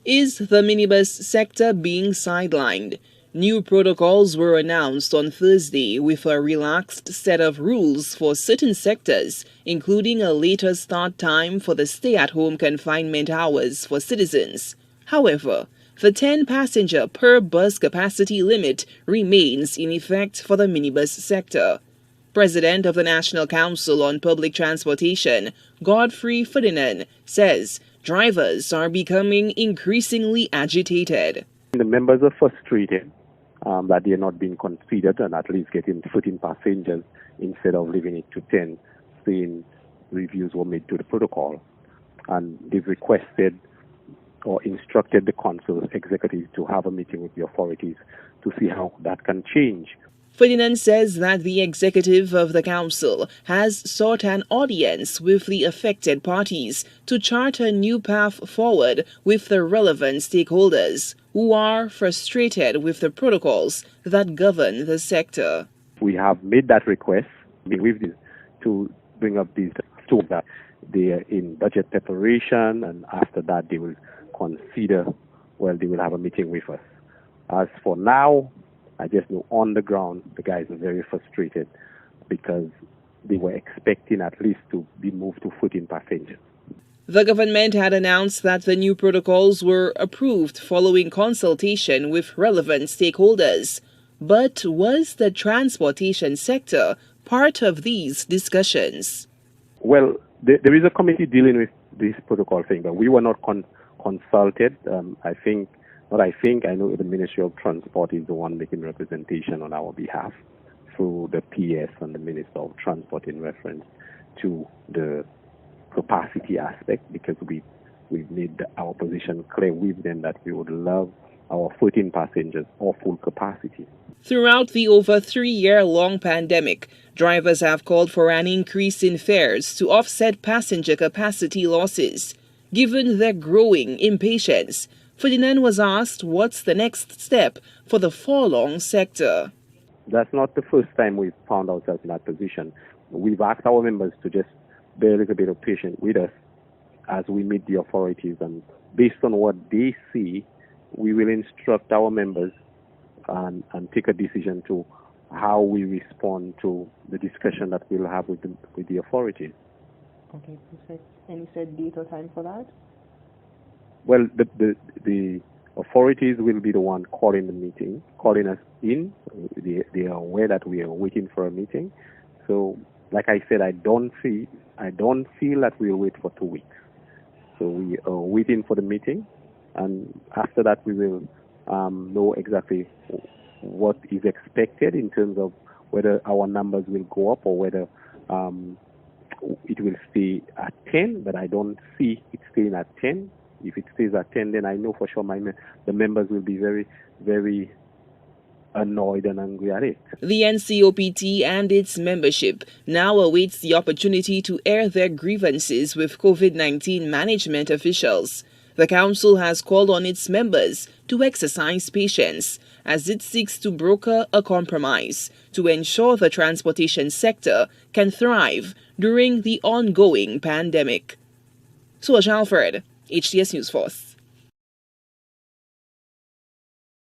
Is the minibus sector being sidelined? New protocols were announced on Thursday with a relaxed set of rules for certain sectors, including a later start time for the stay-at-home confinement hours for citizens. However, the 10-passenger per bus capacity limit remains in effect for the minibus sector. President of the National Council on Public Transportation, Godfrey Ferdinand, says drivers are becoming increasingly agitated. The members are frustrated that they are not being considered and at least getting 14 passengers instead of leaving it to 10, saying reviews were made to the protocol. And they've requested or instructed the council's executive to have a meeting with the authorities to see how that can change. Ferdinand says that the executive of the council has sought an audience with the affected parties to chart a new path forward with the relevant stakeholders who are frustrated with the protocols that govern the sector. We have made that request to bring up these tools that they are in budget preparation, and after that they will consider, they will have a meeting with us. As for now, I just know on the ground the guys are very frustrated because they were expecting at least to be moved to 14 passengers. The government had announced that the new protocols were approved following consultation with relevant stakeholders. But was the transportation sector part of these discussions? Well, there is a committee dealing with this protocol thing, but we were not consulted. I know the Ministry of Transport is the one making representation on our behalf through the PS and the Minister of Transport in reference to the capacity aspect, because we've made our position clear with them that we would love our 14 passengers or full capacity. Throughout the over 3-year-long pandemic, drivers have called for an increase in fares to offset passenger capacity losses. Given their growing impatience, Ferdinand was asked what's the next step for the forlorn sector. That's not the first time we've found ourselves in that position. We've asked our members to just bear a little bit of patience with us as we meet the authorities, and based on what they see, we will instruct our members and take a decision to how we respond to the discussion that we'll have with the authorities. Okay, perfect. Any set date or time for that? Well, the authorities will be the one calling us in. They are aware that we are waiting for a meeting. So, like I said, I don't feel that we'll wait for 2 weeks. So we are waiting for the meeting, and after that we will know exactly what is expected in terms of whether our numbers will go up or whether it will stay at 10. But I don't see it staying at 10. If it stays at 10, then I know for sure the members will be very, very annoyed and angry at it. The Ncopt and its membership now awaits the opportunity to air their grievances with COVID-19 management officials. The council has called on its members to exercise patience as it seeks to broker a compromise to ensure the transportation sector can thrive during the ongoing pandemic. Suaj Alfred, HTS News Force.